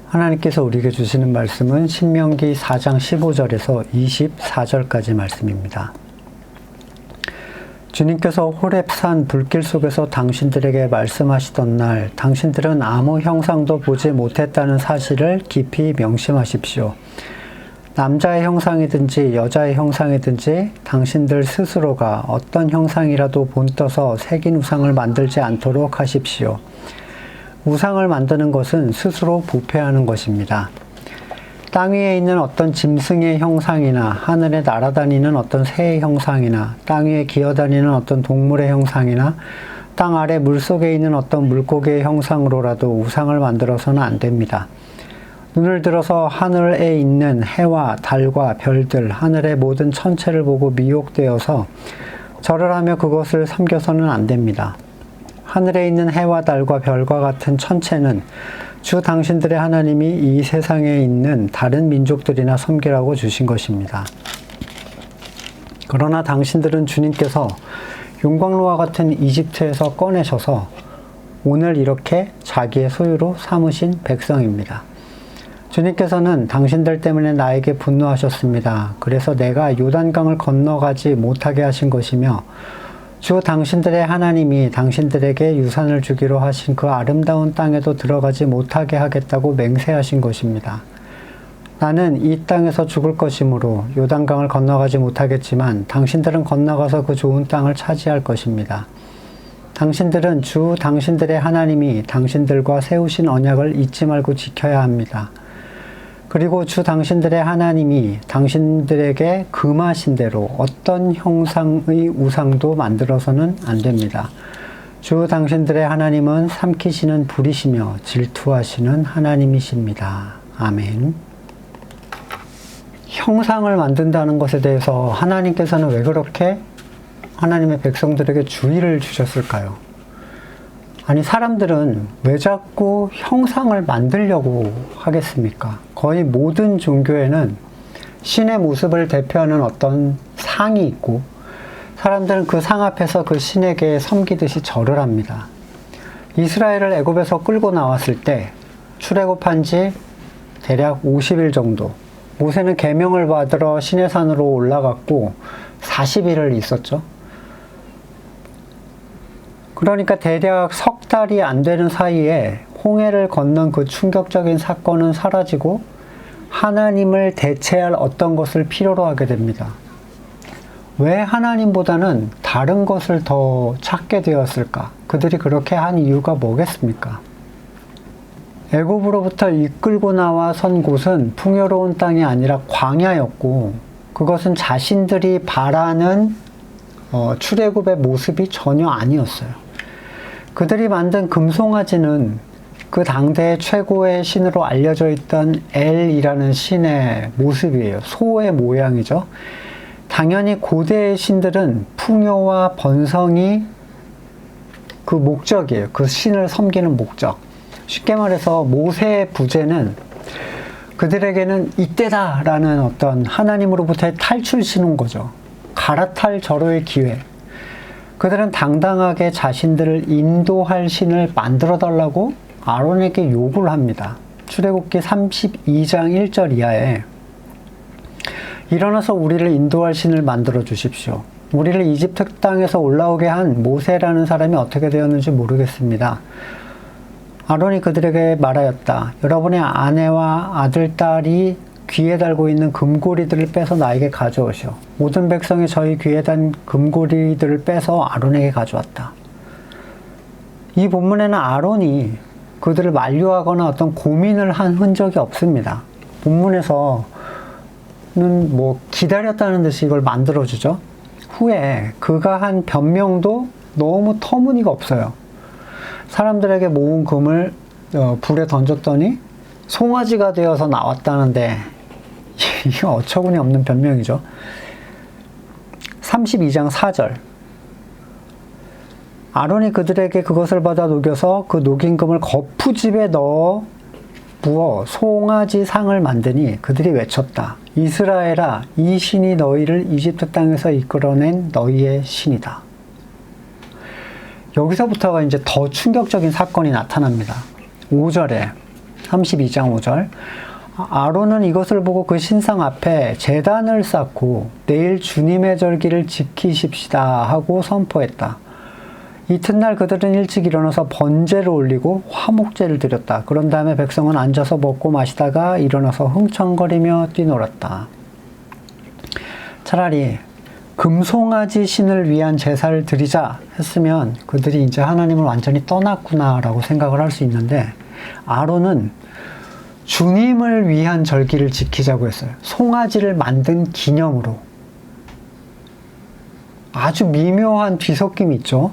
하나님께서 우리에게 주시는 말씀은 신명기 4장 15절에서 24절까지 말씀입니다. 주님께서 호렙산 불길 속에서 당신들에게 말씀하시던 날, 당신들은 아무 형상도 보지 못했다는 사실을 깊이 명심하십시오. 남자의 형상이든지 여자의 형상이든지 당신들 스스로가 어떤 형상이라도 본떠서 새긴 우상을 만들지 않도록 하십시오. 우상을 만드는 것은 스스로 부패하는 것입니다. 땅 위에 있는 어떤 짐승의 형상이나 하늘에 날아다니는 어떤 새의 형상이나 땅 위에 기어다니는 어떤 동물의 형상이나 땅 아래 물속에 있는 어떤 물고기의 형상으로라도 우상을 만들어서는 안 됩니다. 눈을 들어서 하늘에 있는 해와 달과 별들, 하늘의 모든 천체를 보고 미혹되어서 절을 하며 그것을 섬겨서는 안 됩니다. 하늘에 있는 해와 달과 별과 같은 천체는 주 당신들의 하나님이 이 세상에 있는 다른 민족들이나 섬기라고 주신 것입니다. 그러나 당신들은 주님께서 용광로와 같은 이집트에서 꺼내셔서 오늘 이렇게 자기의 소유로 삼으신 백성입니다. 주님께서는 당신들 때문에 나에게 분노하셨습니다. 그래서 내가 요단강을 건너가지 못하게 하신 것이며 주 당신들의 하나님이 당신들에게 유산을 주기로 하신 그 아름다운 땅에도 들어가지 못하게 하겠다고 맹세하신 것입니다. 나는 이 땅에서 죽을 것이므로 요단강을 건너가지 못하겠지만 당신들은 건너가서 그 좋은 땅을 차지할 것입니다. 당신들은 주 당신들의 하나님이 당신들과 세우신 언약을 잊지 말고 지켜야 합니다. 그리고 주 당신들의 하나님이 당신들에게 금하신 대로 어떤 형상의 우상도 만들어서는 안 됩니다. 주 당신들의 하나님은 삼키시는 불이시며 질투하시는 하나님이십니다. 아멘. 형상을 만든다는 것에 대해서 하나님께서는 왜 그렇게 하나님의 백성들에게 주의를 주셨을까요? 아니, 사람들은 왜 자꾸 형상을 만들려고 하겠습니까? 거의 모든 종교에는 신의 모습을 대표하는 어떤 상이 있고 사람들은 그 상 앞에서 그 신에게 섬기듯이 절을 합니다. 이스라엘을 애굽에서 끌고 나왔을 때 출애굽한 지 대략 50일 정도, 모세는 계명을 받으러 시내산으로 올라갔고 40일을 있었죠. 그러니까 대략 석 달이 안 되는 사이에 홍해를 건넌 그 충격적인 사건은 사라지고 하나님을 대체할 어떤 것을 필요로 하게 됩니다. 왜 하나님보다는 다른 것을 더 찾게 되었을까? 그들이 그렇게 한 이유가 뭐겠습니까? 애굽으로부터 이끌고 나와 선 곳은 풍요로운 땅이 아니라 광야였고 그것은 자신들이 바라는 출애굽의 모습이 전혀 아니었어요. 그들이 만든 금송아지는 그 당대의 최고의 신으로 알려져 있던 엘이라는 신의 모습이에요. 소의 모양이죠. 당연히 고대의 신들은 풍요와 번성이 그 목적이에요. 그 신을 섬기는 목적. 쉽게 말해서 모세의 부재는 그들에게는 이때다라는 어떤 하나님으로부터의 탈출 신호인 거죠. 갈아탈 절호의 기회. 그들은 당당하게 자신들을 인도할 신을 만들어 달라고 아론에게 요구를 합니다. 출애굽기 32장 1절 이하에 일어나서 우리를 인도할 신을 만들어 주십시오. 우리를 이집트 땅에서 올라오게 한 모세라는 사람이 어떻게 되었는지 모르겠습니다. 아론이 그들에게 말하였다. 여러분의 아내와 아들, 딸이 귀에 달고 있는 금고리들을 빼서 나에게 가져오시오. 모든 백성이 저희 귀에 단 금고리들을 빼서 아론에게 가져왔다. 이 본문에는 아론이 그들을 만류하거나 어떤 고민을 한 흔적이 없습니다. 본문에서는 기다렸다는 듯이 이걸 만들어주죠. 후에 그가 한 변명도 너무 터무니가 없어요. 사람들에게 모은 금을 불에 던졌더니 송아지가 되어서 나왔다는데 이게 어처구니 없는 변명이죠. 32장 4절 아론이 그들에게 그것을 받아 녹여서 그 녹인 금을 거푸집에 넣어 부어 송아지 상을 만드니 그들이 외쳤다. 이스라엘아, 이 신이 너희를 이집트 땅에서 이끌어낸 너희의 신이다. 여기서부터가 이제 더 충격적인 사건이 나타납니다. 5절에 32장 5절. 아론은 이것을 보고 그 신상 앞에 제단을 쌓고 내일 주님의 절기를 지키십시다 하고 선포했다. 이튿날 그들은 일찍 일어나서 번제를 올리고 화목제를 드렸다. 그런 다음에 백성은 앉아서 먹고 마시다가 일어나서 흥청거리며 뛰놀았다. 차라리 금송아지 신을 위한 제사를 드리자 했으면 그들이 이제 하나님을 완전히 떠났구나라고 생각을 할 수 있는데, 아론은 주님을 위한 절기를 지키자고 했어요. 송아지를 만든 기념으로. 아주 미묘한 뒤섞임이 있죠.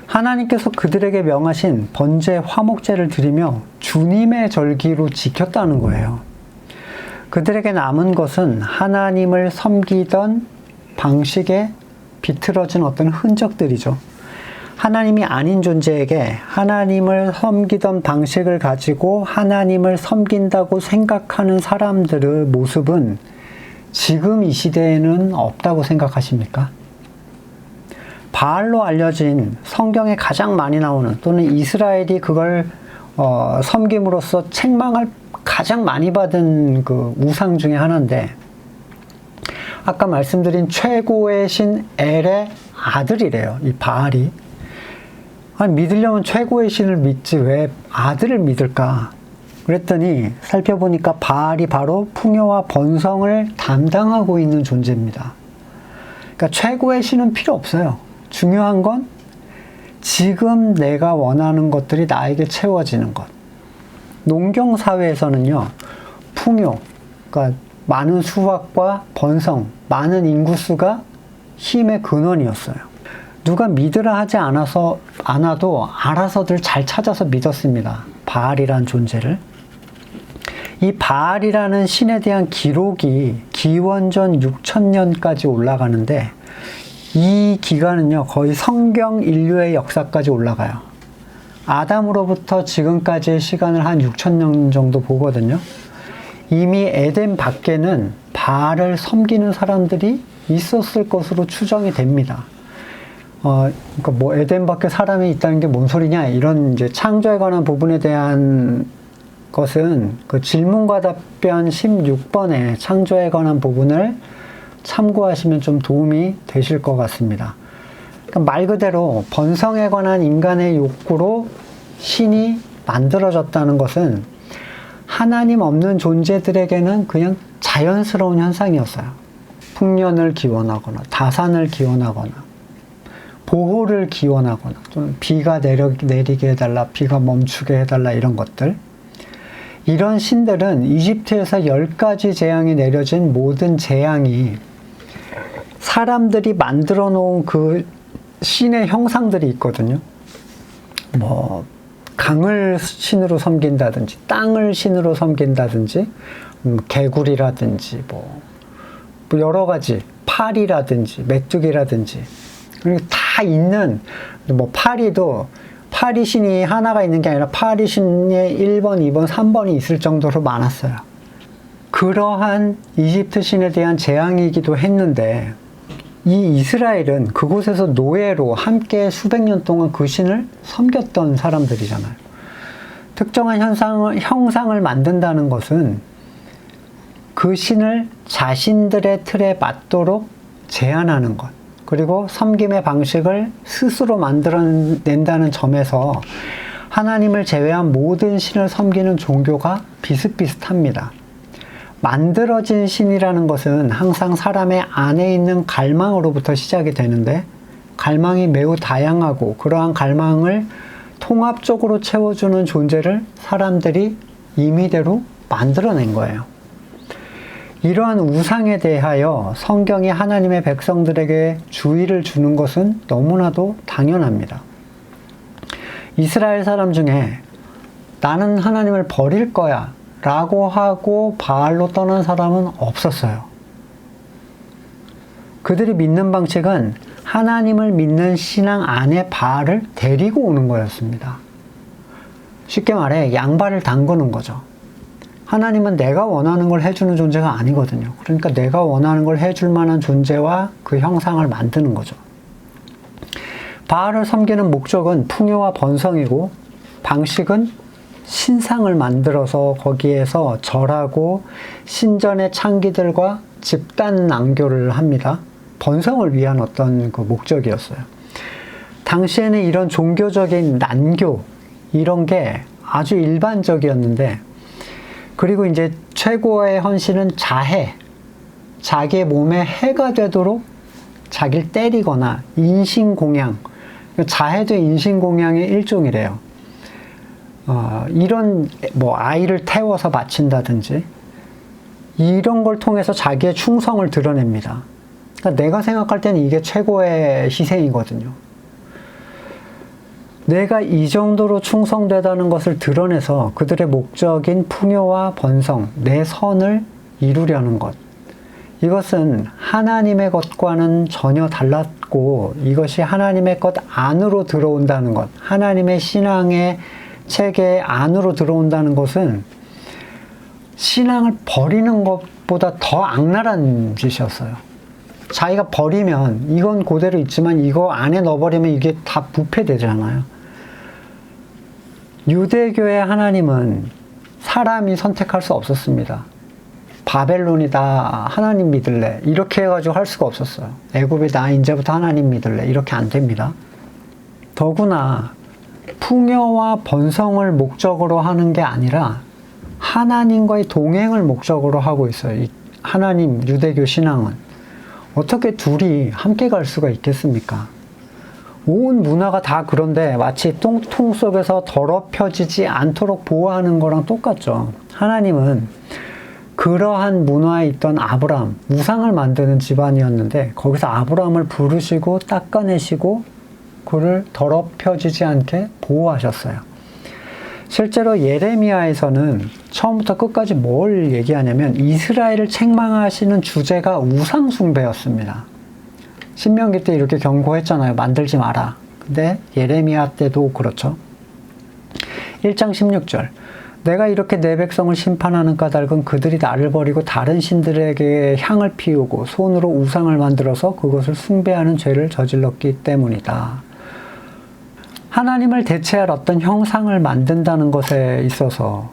하나님께서 그들에게 명하신 번제 화목제를 드리며 주님의 절기로 지켰다는 거예요. 그들에게 남은 것은 하나님을 섬기던 방식에 비틀어진 어떤 흔적들이죠. 하나님이 아닌 존재에게 하나님을 섬기던 방식을 가지고 하나님을 섬긴다고 생각하는 사람들의 모습은 지금 이 시대에는 없다고 생각하십니까? 바알로 알려진 성경에 가장 많이 나오는, 또는 이스라엘이 그걸 섬김으로써 책망을 가장 많이 받은 그 우상 중에 하나인데, 아까 말씀드린 최고의 신 엘의 아들이래요, 이 바알이. 아니, 믿으려면 최고의 신을 믿지 왜 아들을 믿을까? 그랬더니 살펴보니까 바알이 바로 풍요와 번성을 담당하고 있는 존재입니다. 그러니까 최고의 신은 필요 없어요. 중요한 건 지금 내가 원하는 것들이 나에게 채워지는 것. 농경 사회에서는요, 풍요, 그러니까 많은 수확과 번성, 많은 인구수가 힘의 근원이었어요. 누가 믿으라 하지 않아도 알아서들 잘 찾아서 믿었습니다. 바알이라는 존재를. 이 바알이라는 신에 대한 기록이 기원전 6000년까지 올라가는데, 이 기간은요, 거의 성경 인류의 역사까지 올라가요. 아담으로부터 지금까지의 시간을 한 6000년 정도 보거든요. 이미 에덴 밖에는 바알을 섬기는 사람들이 있었을 것으로 추정이 됩니다. 그러니까 뭐 에덴 밖에 사람이 있다는 게 뭔 소리냐, 이런 이제 창조에 관한 부분에 대한 것은 그 질문과 답변 16번에 창조에 관한 부분을 참고하시면 좀 도움이 되실 것 같습니다. 그러니까 말 그대로 번성에 관한 인간의 욕구로 신이 만들어졌다는 것은 하나님 없는 존재들에게는 그냥 자연스러운 현상이었어요. 풍년을 기원하거나 다산을 기원하거나 보호를 기원하거나 또는 비가 내리게 해달라, 비가 멈추게 해달라, 이런 것들. 이런 신들은 이집트에서 10가지 재앙이 내려진 모든 재앙이 사람들이 만들어 놓은 그 신의 형상들이 있거든요. 뭐 강을 신으로 섬긴다든지, 땅을 신으로 섬긴다든지, 개구리라든지, 뭐 여러 가지, 파리라든지, 메뚜기라든지, 그리고 다 있는, 뭐 파리도 파리 신이 하나가 있는 게 아니라 파리 신의 1번, 2번, 3번이 있을 정도로 많았어요. 그러한 이집트 신에 대한 재앙이기도 했는데, 이 이스라엘은 그곳에서 노예로 함께 수백 년 동안 그 신을 섬겼던 사람들이잖아요. 특정한 형상을 만든다는 것은 그 신을 자신들의 틀에 맞도록 제한하는 것, 그리고 섬김의 방식을 스스로 만들어낸다는 점에서 하나님을 제외한 모든 신을 섬기는 종교가 비슷비슷합니다. 만들어진 신이라는 것은 항상 사람의 안에 있는 갈망으로부터 시작이 되는데, 갈망이 매우 다양하고 그러한 갈망을 통합적으로 채워주는 존재를 사람들이 임의대로 만들어낸 거예요. 이러한 우상에 대하여 성경이 하나님의 백성들에게 주의를 주는 것은 너무나도 당연합니다. 이스라엘 사람 중에 나는 하나님을 버릴 거야 라고 하고 바알로 떠난 사람은 없었어요. 그들이 믿는 방식은 하나님을 믿는 신앙 안에 바알을 데리고 오는 거였습니다. 쉽게 말해 양발을 담그는 거죠. 하나님은 내가 원하는 걸 해주는 존재가 아니거든요. 그러니까 내가 원하는 걸 해줄 만한 존재와 그 형상을 만드는 거죠. 바알을 섬기는 목적은 풍요와 번성이고, 방식은 신상을 만들어서 거기에서 절하고 신전의 창기들과 집단 낭교를 합니다. 번성을 위한 어떤 그 목적이었어요. 당시에는 이런 종교적인 난교, 이런 게 아주 일반적이었는데, 그리고 이제 최고의 헌신은 자해, 자기의 몸에 해가 되도록 자기를 때리거나 인신공양, 자해도 인신공양의 일종이래요. 이런 뭐 아이를 태워서 바친다든지 이런 걸 통해서 자기의 충성을 드러냅니다. 그러니까 내가 생각할 때는 이게 최고의 희생이거든요. 내가 이 정도로 충성되다는 것을 드러내서 그들의 목적인 풍요와 번성, 내 선을 이루려는 것. 이것은 하나님의 것과는 전혀 달랐고, 이것이 하나님의 것 안으로 들어온다는 것, 하나님의 신앙의 체계 안으로 들어온다는 것은 신앙을 버리는 것보다 더 악랄한 짓이었어요. 자기가 버리면 이건 그대로 있지만 이거 안에 넣어버리면 이게 다 부패되잖아요. 유대교의 하나님은 사람이 선택할 수 없었습니다. 바벨론이다, 하나님 믿을래, 이렇게 해가지고 할 수가 없었어요. 애굽이다, 이제부터 하나님 믿을래, 이렇게 안 됩니다. 더구나 풍요와 번성을 목적으로 하는 게 아니라 하나님과의 동행을 목적으로 하고 있어요. 이 하나님 유대교 신앙은. 어떻게 둘이 함께 갈 수가 있겠습니까? 온 문화가 다 그런데 마치 똥통 속에서 더럽혀지지 않도록 보호하는 거랑 똑같죠. 하나님은 그러한 문화에 있던 아브라함, 우상을 만드는 집안이었는데 거기서 아브라함을 부르시고 닦아내시고 그를 더럽혀지지 않게 보호하셨어요. 실제로 예레미야에서는 처음부터 끝까지 뭘 얘기하냐면 이스라엘을 책망하시는 주제가 우상 숭배였습니다. 신명기 때 이렇게 경고했잖아요. 만들지 마라. 근데 예레미야 때도 그렇죠. 1장 16절. 내가 이렇게 내 백성을 심판하는 까닭은 그들이 나를 버리고 다른 신들에게 향을 피우고 손으로 우상을 만들어서 그것을 숭배하는 죄를 저질렀기 때문이다. 하나님을 대체할 어떤 형상을 만든다는 것에 있어서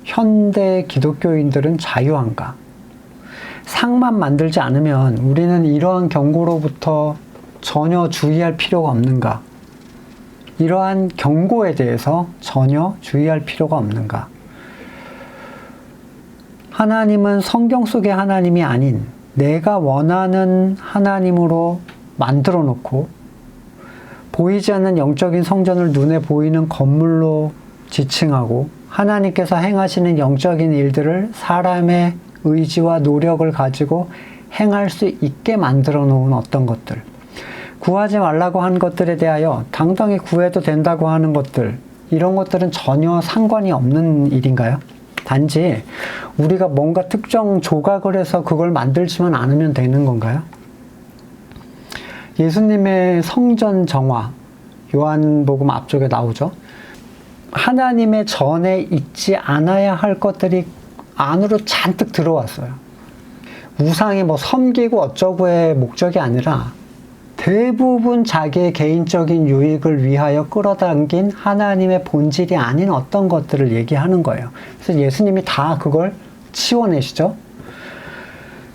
현대 기독교인들은 자유한가? 상만 만들지 않으면 우리는 이러한 경고로부터 전혀 주의할 필요가 없는가? 이러한 경고에 대해서 전혀 주의할 필요가 없는가? 하나님은 성경 속의 하나님이 아닌 내가 원하는 하나님으로 만들어 놓고 보이지 않는 영적인 성전을 눈에 보이는 건물로 지칭하고 하나님께서 행하시는 영적인 일들을 사람의 의지와 노력을 가지고 행할 수 있게 만들어 놓은 어떤 것들, 구하지 말라고 한 것들에 대하여 당당히 구해도 된다고 하는 것들, 이런 것들은 전혀 상관이 없는 일인가요? 단지 우리가 뭔가 특정 조각을 해서 그걸 만들지만 않으면 되는 건가요? 예수님의 성전 정화, 요한복음 앞쪽에 나오죠. 하나님의 전에 있지 않아야 할 것들이 안으로 잔뜩 들어왔어요. 우상이 뭐 섬기고 어쩌고의 목적이 아니라 대부분 자기의 개인적인 유익을 위하여 끌어당긴 하나님의 본질이 아닌 어떤 것들을 얘기하는 거예요. 그래서 예수님이 다 그걸 치워내시죠.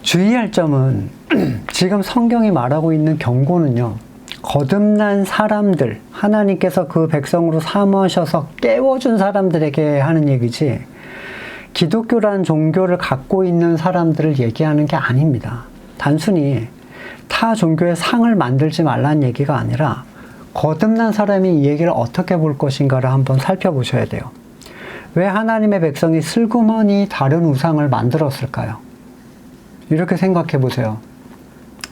주의할 점은 지금 성경이 말하고 있는 경고는요, 거듭난 사람들, 하나님께서 그 백성으로 삼으셔서 깨워준 사람들에게 하는 얘기지, 기독교라는 종교를 갖고 있는 사람들을 얘기하는 게 아닙니다. 단순히 타 종교의 상을 만들지 말라는 얘기가 아니라 거듭난 사람이 이 얘기를 어떻게 볼 것인가를 한번 살펴보셔야 돼요. 왜 하나님의 백성이 슬그머니 다른 우상을 만들었을까요? 이렇게 생각해 보세요.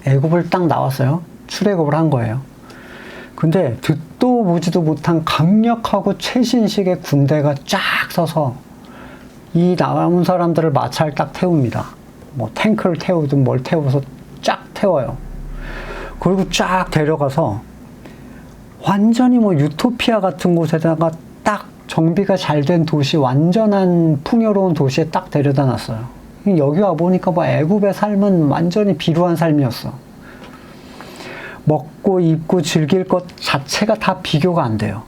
애굽을 딱 나왔어요. 출애굽을 한 거예요. 근데 듣도 보지도 못한 강력하고 최신식의 군대가 쫙 서서 이 남은 사람들을 마차를 딱 태웁니다. 뭐 탱크를 태우든 뭘 태워서 쫙 태워요. 그리고 쫙 데려가서 완전히 뭐 유토피아 같은 곳에다가 딱 정비가 잘 된 도시, 완전한 풍요로운 도시에 딱 데려다 놨어요. 여기 와보니까 뭐 애굽의 삶은 완전히 비루한 삶이었어. 먹고 입고 즐길 것 자체가 다 비교가 안 돼요.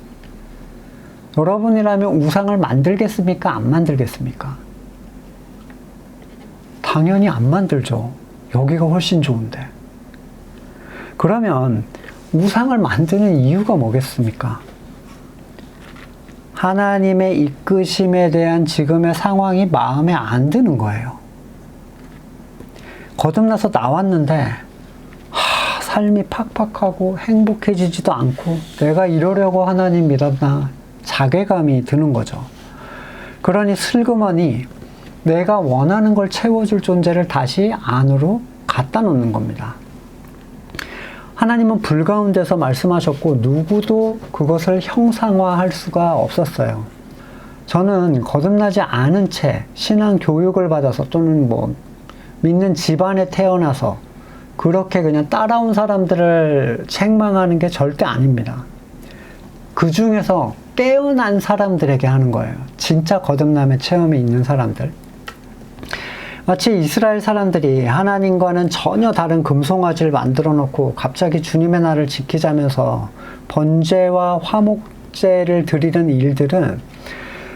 여러분이라면 우상을 만들겠습니까? 안 만들겠습니까? 당연히 안 만들죠. 여기가 훨씬 좋은데. 그러면 우상을 만드는 이유가 뭐겠습니까? 하나님의 이끄심에 대한 지금의 상황이 마음에 안 드는 거예요. 거듭나서 나왔는데 삶이 팍팍하고 행복해지지도 않고 내가 이러려고 하나님 믿었나 자괴감이 드는 거죠. 그러니 슬그머니 내가 원하는 걸 채워줄 존재를 다시 안으로 갖다 놓는 겁니다. 하나님은 불 가운데서 말씀하셨고 누구도 그것을 형상화할 수가 없었어요. 저는 거듭나지 않은 채 신앙 교육을 받아서 또는 믿는 집안에 태어나서 그렇게 그냥 따라온 사람들을 책망하는 게 절대 아닙니다. 그 중에서 깨어난 사람들에게 하는 거예요. 진짜 거듭남의 체험이 있는 사람들. 마치 이스라엘 사람들이 하나님과는 전혀 다른 금송아지를 만들어 놓고 갑자기 주님의 날을 지키자면서 번제와 화목제를 드리는 일들은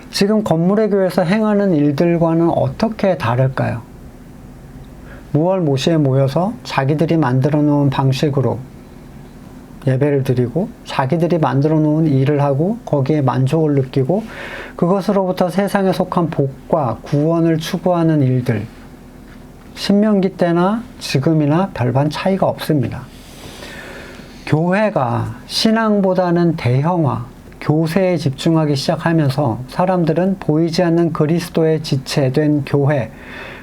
지금 건물의 교회에서 행하는 일들과는 어떻게 다를까요? 무월 모시에 모여서 자기들이 만들어 놓은 방식으로 예배를 드리고 자기들이 만들어 놓은 일을 하고 거기에 만족을 느끼고 그것으로부터 세상에 속한 복과 구원을 추구하는 일들, 신명기 때나 지금이나 별반 차이가 없습니다. 교회가 신앙보다는 대형화, 교세에 집중하기 시작하면서 사람들은 보이지 않는 그리스도의 지체된 교회,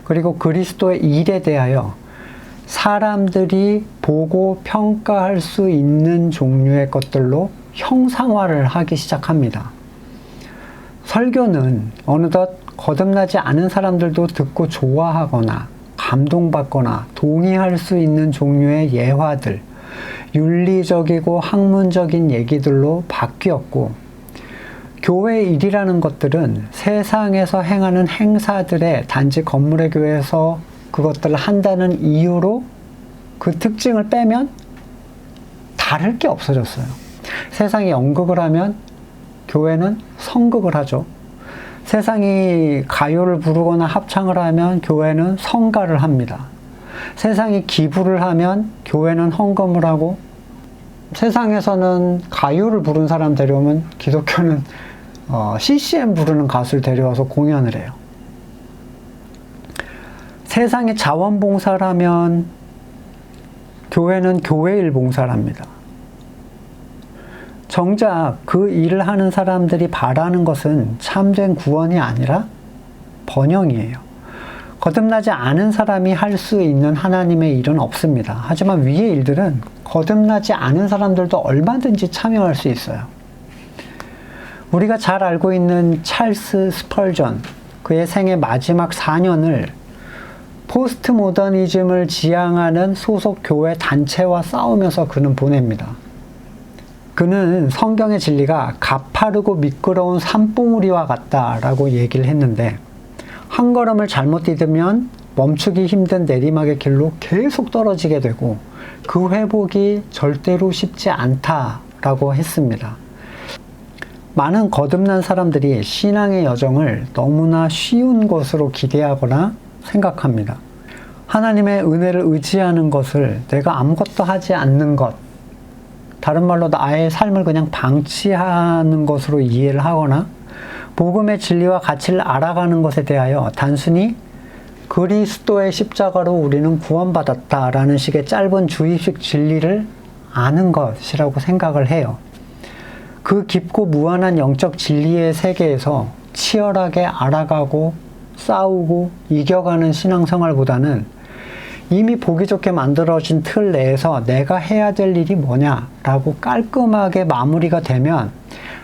그리고 그리스도의 일에 대하여 사람들이 보고 평가할 수 있는 종류의 것들로 형상화를 하기 시작합니다. 설교는 어느덧 거듭나지 않은 사람들도 듣고 좋아하거나 감동받거나 동의할 수 있는 종류의 예화들, 윤리적이고 학문적인 얘기들로 바뀌었고 교회 일이라는 것들은 세상에서 행하는 행사들에 단지 건물의 교회에서 그것들을 한다는 이유로 그 특징을 빼면 다를 게 없어졌어요. 세상이 연극을 하면 교회는 성극을 하죠. 세상이 가요를 부르거나 합창을 하면 교회는 성가를 합니다. 세상이 기부를 하면 교회는 헌금을 하고 세상에서는 가요를 부른 사람 데려오면 기독교는 CCM 부르는 가수를 데려와서 공연을 해요. 세상에 자원봉사를 하면 교회는 교회일 봉사를 합니다. 정작 그 일을 하는 사람들이 바라는 것은 참된 구원이 아니라 번영이에요. 거듭나지 않은 사람이 할 수 있는 하나님의 일은 없습니다. 하지만 위의 일들은 거듭나지 않은 사람들도 얼마든지 참여할 수 있어요. 우리가 잘 알고 있는 찰스 스펄전, 그의 생애 마지막 4년을 포스트 모더니즘을 지향하는 소속 교회 단체와 싸우면서 그는 보냅니다. 그는 성경의 진리가 가파르고 미끄러운 산봉우리와 같다라고 얘기를 했는데 한 걸음을 잘못 디디면 멈추기 힘든 내리막의 길로 계속 떨어지게 되고 그 회복이 절대로 쉽지 않다라고 했습니다. 많은 거듭난 사람들이 신앙의 여정을 너무나 쉬운 것으로 기대하거나 생각합니다. 하나님의 은혜를 의지하는 것을 내가 아무것도 하지 않는 것, 다른 말로 나의 삶을 그냥 방치하는 것으로 이해를 하거나 복음의 진리와 가치를 알아가는 것에 대하여 단순히 그리스도의 십자가로 우리는 구원받았다라는 식의 짧은 주입식 진리를 아는 것이라고 생각을 해요. 그 깊고 무한한 영적 진리의 세계에서 치열하게 알아가고 싸우고 이겨가는 신앙생활보다는 이미 보기 좋게 만들어진 틀 내에서 내가 해야 될 일이 뭐냐라고 깔끔하게 마무리가 되면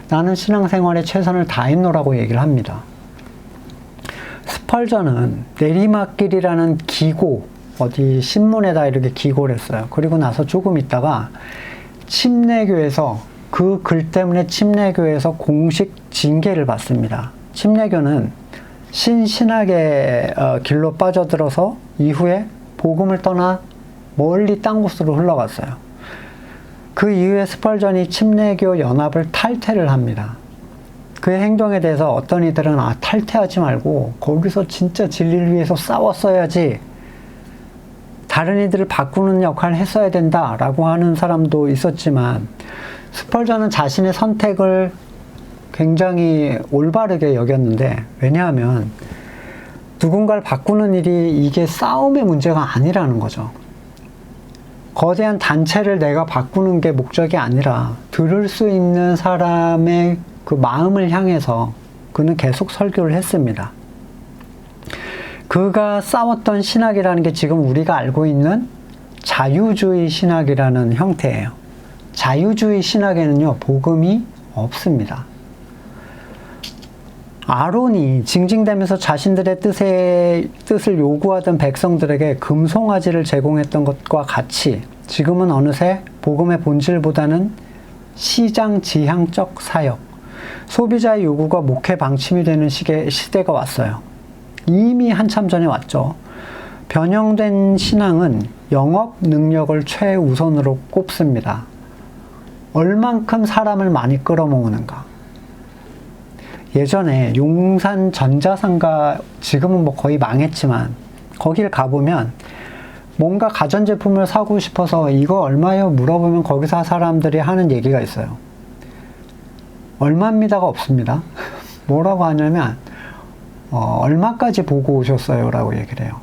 나는 신앙생활에 최선을 다했노라고 얘기를 합니다. 스펄전은 내리막길이라는 기고, 어디 신문에다 이렇게 기고를 했어요. 그리고 나서 조금 있다가 침례교에서 그 글 때문에 침례교에서 공식 징계를 받습니다. 침례교는 신신학의 길로 빠져들어서 이후에 복음을 떠나 멀리 딴 곳으로 흘러갔어요. 그 이후에 스펄전이 침례교 연합을 탈퇴를 합니다. 그의 행동에 대해서 어떤 이들은 탈퇴하지 말고 거기서 진짜 진리를 위해서 싸웠어야지, 다른 이들을 바꾸는 역할을 했어야 된다라고 하는 사람도 있었지만, 스펄전은 자신의 선택을 굉장히 올바르게 여겼는데, 왜냐하면 누군가를 바꾸는 일이 이게 싸움의 문제가 아니라는 거죠. 거대한 단체를 내가 바꾸는 게 목적이 아니라 들을 수 있는 사람의 그 마음을 향해서 그는 계속 설교를 했습니다. 그가 싸웠던 신학이라는 게 지금 우리가 알고 있는 자유주의 신학이라는 형태예요. 자유주의 신학에는요, 복음이 없습니다. 아론이 징징대면서 자신들의 뜻을 요구하던 백성들에게 금송아지를 제공했던 것과 같이 지금은 어느새 복음의 본질보다는 시장 지향적 사역, 소비자의 요구가 목회 방침이 되는 시대가 왔어요. 이미 한참 전에 왔죠. 변형된 신앙은 영업 능력을 최우선으로 꼽습니다. 얼만큼 사람을 많이 끌어모으는가. 예전에 용산 전자상가, 지금은 뭐 거의 망했지만 거길 가보면 뭔가 가전제품을 사고 싶어서 이거 얼마요? 물어보면 거기서 사람들이 하는 얘기가 있어요. 얼마입니다가 없습니다. 뭐라고 하냐면 얼마까지 보고 오셨어요? 라고 얘기를 해요.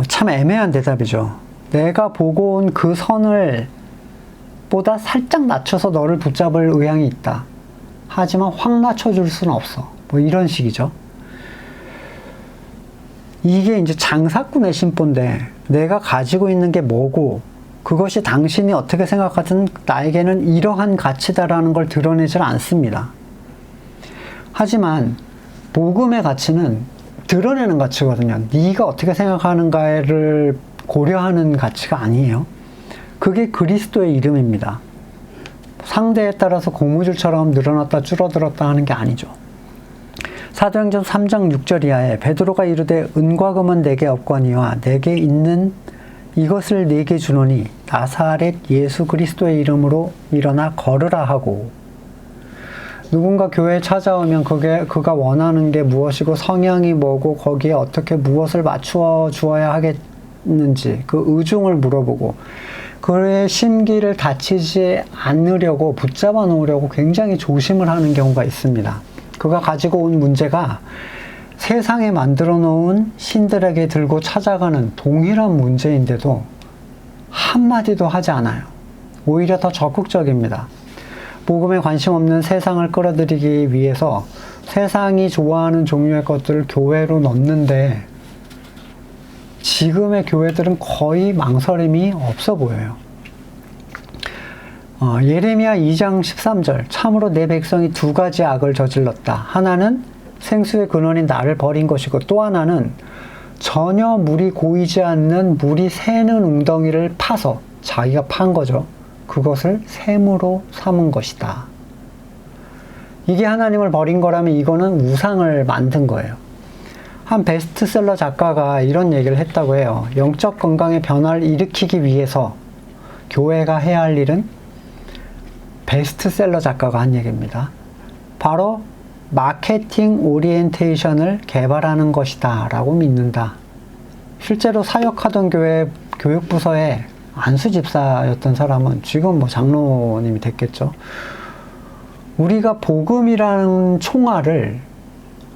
참 애매한 대답이죠. 내가 보고 온 그 선을 보다 살짝 낮춰서 너를 붙잡을 의향이 있다. 하지만 확 낮춰줄 수는 없어. 뭐 이런 식이죠. 이게 이제 장사꾼의 심보인데, 내가 가지고 있는 게 뭐고 그것이 당신이 어떻게 생각하든 나에게는 이러한 가치다라는 걸 드러내질 않습니다. 하지만 복음의 가치는 드러내는 가치거든요. 네가 어떻게 생각하는가를 고려하는 가치가 아니에요. 그게 그리스도의 이름입니다. 상대에 따라서 고무줄처럼 늘어났다 줄어들었다 하는 게 아니죠. 사도행전 3장 6절 이하에 베드로가 이르되 은과 금은 내게 없거니와 내게 있는 이것을 네게 주노니 나사렛 예수 그리스도의 이름으로 일어나 걸으라 하고, 누군가 교회에 찾아오면 그가 원하는 게 무엇이고 성향이 뭐고 거기에 어떻게 무엇을 맞추어 주어야 하겠는지 그 의중을 물어보고 그의 심기를 다치지 않으려고 붙잡아 놓으려고 굉장히 조심을 하는 경우가 있습니다. 그가 가지고 온 문제가 세상에 만들어 놓은 신들에게 들고 찾아가는 동일한 문제인데도 한마디도 하지 않아요. 오히려 더 적극적입니다. 복음에 관심 없는 세상을 끌어들이기 위해서 세상이 좋아하는 종류의 것들을 교회로 넣는데, 지금의 교회들은 거의 망설임이 없어 보여요. 예레미야 2장 13절, 참으로 내 백성이 두 가지 악을 저질렀다. 하나는 생수의 근원인 나를 버린 것이고, 또 하나는 전혀 물이 고이지 않는 물이 새는 웅덩이를 파서, 자기가 판 거죠. 그것을 샘으로 삼은 것이다. 이게 하나님을 버린 거라면 이거는 우상을 만든 거예요. 한 베스트셀러 작가가 이런 얘기를 했다고 해요. 영적 건강의 변화를 일으키기 위해서 교회가 해야 할 일은, 베스트셀러 작가가 한 얘기입니다, 바로 마케팅 오리엔테이션을 개발하는 것이다 라고 믿는다. 실제로 사역하던 교회 교육부서에 안수 집사였던 사람은 지금 뭐 장로님이 됐겠죠. 우리가 복음이라는 총알을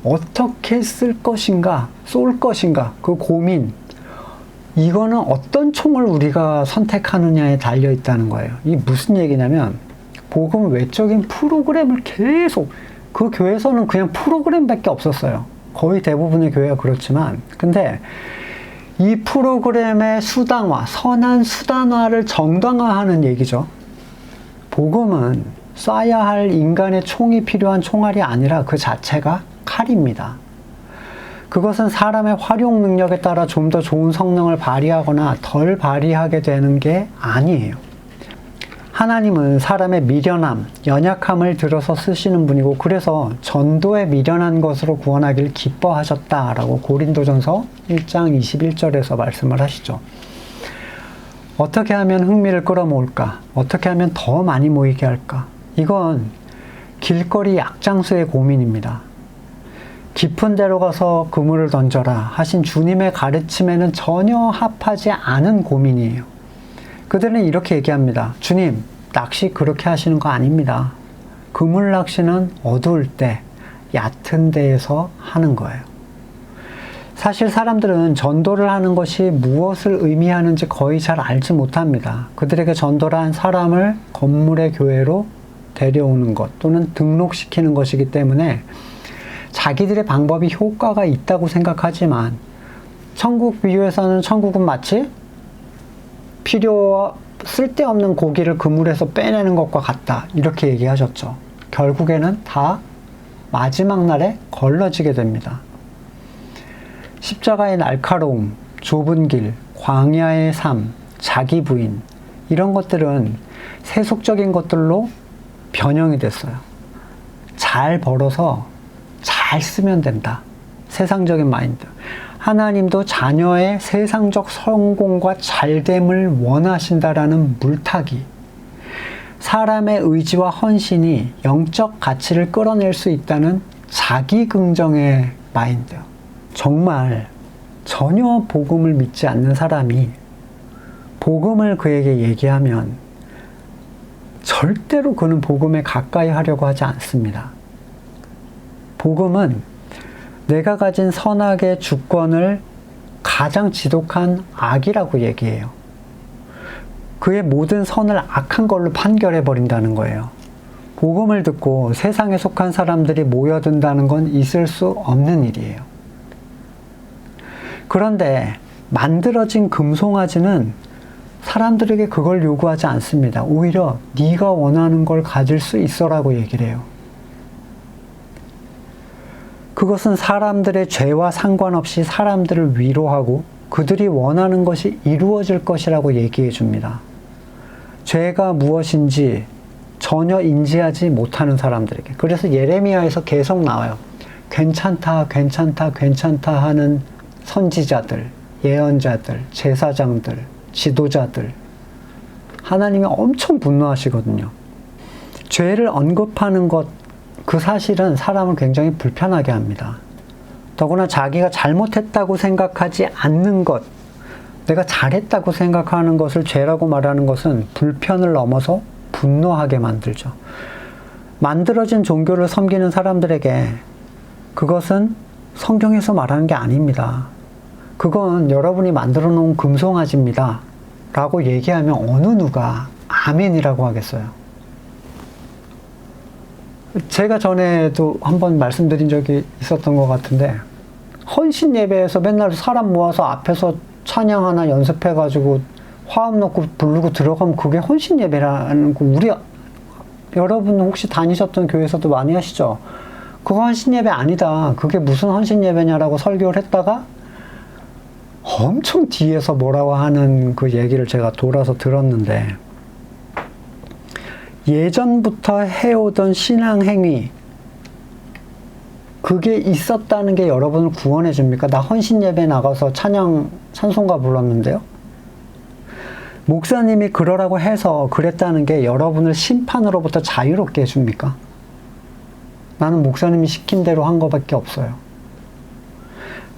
어떻게 쓸 것인가, 쏠 것인가, 그 고민, 이거는 어떤 총을 우리가 선택하느냐에 달려 있다는 거예요. 이게 무슨 얘기냐면, 복음 외적인 프로그램을 계속, 그 교회에서는 그냥 프로그램밖에 없었어요. 거의 대부분의 교회가 그렇지만, 근데 이 프로그램의 수단화, 선한 수단화를 정당화하는 얘기죠. 복음은 쏴야 할 인간의 총이 필요한 총알이 아니라 그 자체가 칼입니다. 그것은 사람의 활용 능력에 따라 좀 더 좋은 성능을 발휘하거나 덜 발휘하게 되는 게 아니에요. 하나님은 사람의 미련함, 연약함을 들어서 쓰시는 분이고, 그래서 전도에 미련한 것으로 구원하기를 기뻐하셨다라고 고린도전서 1장 21절에서 말씀을 하시죠. 어떻게 하면 흥미를 끌어모을까? 어떻게 하면 더 많이 모이게 할까? 이건 길거리 약장수의 고민입니다. 깊은 데로 가서 그물을 던져라 하신 주님의 가르침에는 전혀 합하지 않은 고민이에요. 그들은 이렇게 얘기합니다. 주님, 낚시 그렇게 하시는 거 아닙니다. 그물 낚시는 어두울 때, 얕은 데에서 하는 거예요. 사실 사람들은 전도를 하는 것이 무엇을 의미하는지 거의 잘 알지 못합니다. 그들에게 전도란 사람을 건물의 교회로 데려오는 것 또는 등록시키는 것이기 때문에 자기들의 방법이 효과가 있다고 생각하지만 천국 비유에서는 천국은 마치 쓸데없는 고기를 그물에서 빼내는 것과 같다. 이렇게 얘기하셨죠. 결국에는 다 마지막 날에 걸러지게 됩니다. 십자가의 날카로움, 좁은 길, 광야의 삶, 자기 부인 이런 것들은 세속적인 것들로 변형이 됐어요. 잘 벌어서 잘 쓰면 된다. 세상적인 마인드. 하나님도 자녀의 세상적 성공과 잘됨을 원하신다라는 물타기. 사람의 의지와 헌신이 영적 가치를 끌어낼 수 있다는 자기 긍정의 마인드. 정말 전혀 복음을 믿지 않는 사람이 복음을 그에게 얘기하면 절대로 그는 복음에 가까이 하려고 하지 않습니다. 복음은 내가 가진 선악의 주권을 가장 지독한 악이라고 얘기해요. 그의 모든 선을 악한 걸로 판결해 버린다는 거예요. 복음을 듣고 세상에 속한 사람들이 모여든다는 건 있을 수 없는 일이에요. 그런데 만들어진 금송아지는 사람들에게 그걸 요구하지 않습니다. 오히려 네가 원하는 걸 가질 수 있어라고 얘기를 해요. 그것은 사람들의 죄와 상관없이 사람들을 위로하고 그들이 원하는 것이 이루어질 것이라고 얘기해 줍니다. 죄가 무엇인지 전혀 인지하지 못하는 사람들에게. 그래서 예레미야에서 계속 나와요. 괜찮다, 괜찮다, 괜찮다 하는 선지자들, 예언자들, 제사장들, 지도자들. 하나님이 엄청 분노하시거든요. 죄를 언급하는 것, 그 사실은 사람을 굉장히 불편하게 합니다. 더구나 자기가 잘못했다고 생각하지 않는 것, 내가 잘했다고 생각하는 것을 죄라고 말하는 것은 불편을 넘어서 분노하게 만들죠. 만들어진 종교를 섬기는 사람들에게 그것은 성경에서 말하는 게 아닙니다. 그건 여러분이 만들어 놓은 금송아지입니다. 라고 얘기하면 어느 누가 아멘이라고 하겠어요. 제가 전에도 한번 말씀드린 적이 있었던 것 같은데 헌신 예배에서 맨날 사람 모아서 앞에서 찬양 하나 연습해가지고 화음 넣고 부르고 들어가면 그게 헌신 예배라는 거 여러분 혹시 다니셨던 교회에서도 많이 하시죠? 그거 헌신 예배 아니다. 그게 무슨 헌신 예배냐라고 설교를 했다가 엄청 뒤에서 뭐라고 하는 그 얘기를 제가 돌아서 들었는데 예전부터 해오던 신앙행위 그게 있었다는 게 여러분을 구원해 줍니까? 나 헌신 예배 나가서 찬송가 불렀는데요. 목사님이 그러라고 해서 그랬다는 게 여러분을 심판으로부터 자유롭게 해줍니까? 나는 목사님이 시킨 대로 한 것밖에 없어요.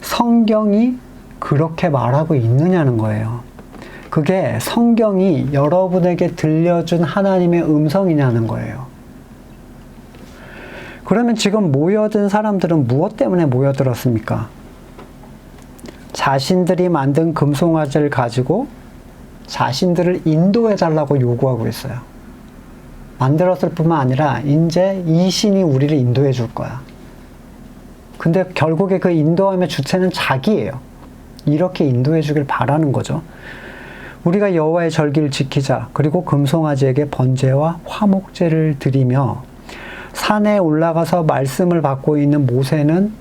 성경이 그렇게 말하고 있느냐는 거예요. 그게 성경이 여러분에게 들려준 하나님의 음성이냐는 거예요. 그러면 지금 모여든 사람들은 무엇 때문에 모여들었습니까? 자신들이 만든 금송아지를 가지고 자신들을 인도해달라고 요구하고 있어요. 만들었을 뿐만 아니라 이제 이 신이 우리를 인도해 줄 거야. 근데 결국에 그 인도함의 주체는 자기예요. 이렇게 인도해 주길 바라는 거죠. 우리가 여호와의 절기를 지키자. 그리고 금송아지에게 번제와 화목제를 드리며 산에 올라가서 말씀을 받고 있는 모세는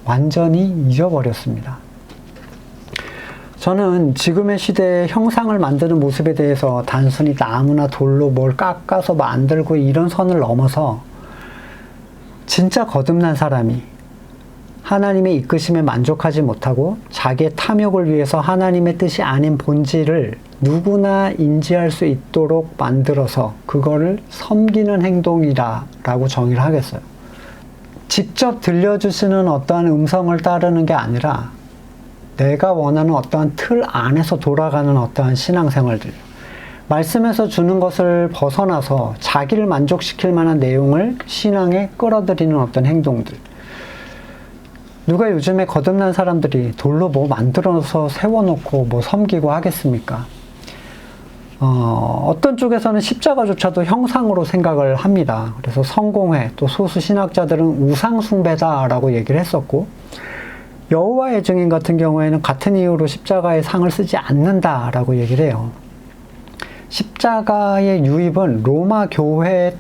완전히 잊어버렸습니다. 저는 지금의 시대에 형상을 만드는 모습에 대해서 단순히 나무나 돌로 뭘 깎아서 만들고 이런 선을 넘어서 진짜 거듭난 사람이 하나님의 이끄심에 만족하지 못하고 자기의 탐욕을 위해서 하나님의 뜻이 아닌 본질을 누구나 인지할 수 있도록 만들어서 그거를 섬기는 행동이라고 정의를 하겠어요. 직접 들려주시는 어떠한 음성을 따르는 게 아니라 내가 원하는 어떠한 틀 안에서 돌아가는 어떠한 신앙생활들, 말씀에서 주는 것을 벗어나서 자기를 만족시킬 만한 내용을 신앙에 끌어들이는 어떤 행동들. 누가 요즘에 거듭난 사람들이 돌로 뭐 만들어서 세워놓고 뭐 섬기고 하겠습니까? 어떤 쪽에서는 십자가조차도 형상으로 생각을 합니다. 그래서 성공회, 또 소수 신학자들은 우상숭배다라고 얘기를 했었고, 여호와의 증인 같은 경우에는 같은 이유로 십자가의 상을 쓰지 않는다라고 얘기를 해요. 십자가의 유입은 로마 교회에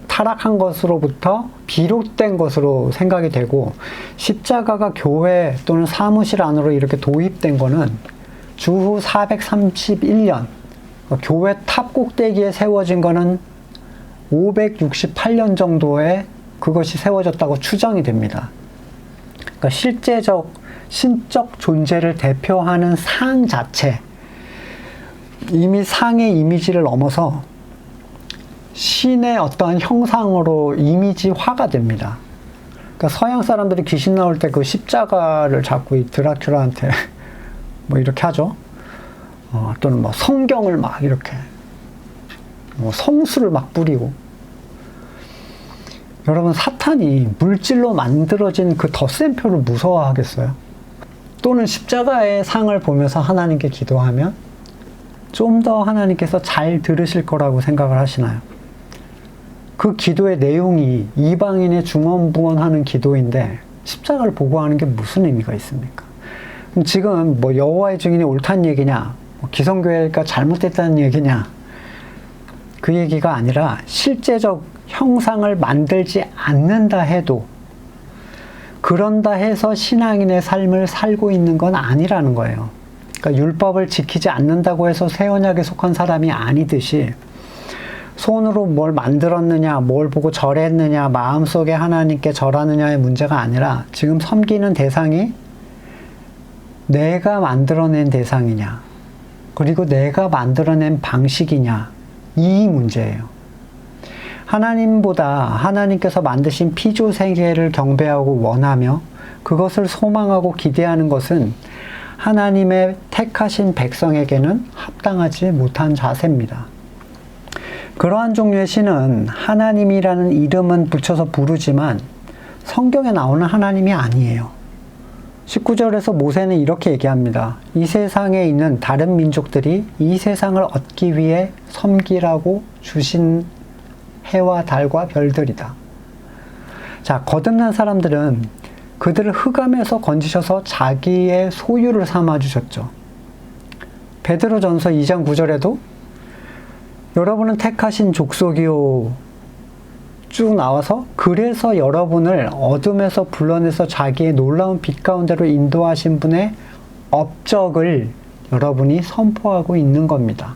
타락한 것으로부터 비롯된 것으로 생각이 되고, 십자가가 교회 또는 사무실 안으로 이렇게 도입된 거는 주후 431년, 교회 탑 꼭대기에 세워진 거는 568년 정도에 그것이 세워졌다고 추정이 됩니다. 그러니까 실제적, 신적 존재를 대표하는 상 자체, 이미 상의 이미지를 넘어서 신의 어떠한 형상으로 이미지화가 됩니다. 그러니까 서양 사람들이 귀신 나올 때 그 십자가를 잡고 이 드라큘라한테 뭐 이렇게 하죠. 또는 뭐 성경을 막 이렇게, 뭐 성수를 막 뿌리고. 여러분, 사탄이 물질로 만들어진 그 덧셈표를 무서워하겠어요? 또는 십자가의 상을 보면서 하나님께 기도하면 좀 더 하나님께서 잘 들으실 거라고 생각을 하시나요? 그 기도의 내용이 이방인의 중언부언하는 기도인데 십자가를 보고 하는 게 무슨 의미가 있습니까? 그럼 지금 뭐 여호와의 증인이 옳다는 얘기냐, 뭐 기성교회가 잘못됐다는 얘기냐, 그 얘기가 아니라 실제적 형상을 만들지 않는다 해도, 그런다 해서 신앙인의 삶을 살고 있는 건 아니라는 거예요. 그러니까 율법을 지키지 않는다고 해서 새 언약에 속한 사람이 아니듯이, 손으로 뭘 만들었느냐, 뭘 보고 절했느냐, 마음속에 하나님께 절하느냐의 문제가 아니라 지금 섬기는 대상이 내가 만들어낸 대상이냐, 그리고 내가 만들어낸 방식이냐, 이 문제예요. 하나님보다 하나님께서 만드신 피조 세계를 경배하고 원하며 그것을 소망하고 기대하는 것은 하나님의 택하신 백성에게는 합당하지 못한 자세입니다. 그러한 종류의 신은 하나님이라는 이름은 붙여서 부르지만 성경에 나오는 하나님이 아니에요. 19절에서 모세는 이렇게 얘기합니다. 이 세상에 있는 다른 민족들이 이 세상을 얻기 위해 섬기라고 주신 해와 달과 별들이다. 자, 거듭난 사람들은 그들을 흑암에서 건지셔서 자기의 소유를 삼아주셨죠. 베드로전서 2장 9절에도 여러분은 택하신 족속이요, 쭉 나와서 그래서 여러분을 어둠에서 불러내서 자기의 놀라운 빛 가운데로 인도하신 분의 업적을 여러분이 선포하고 있는 겁니다.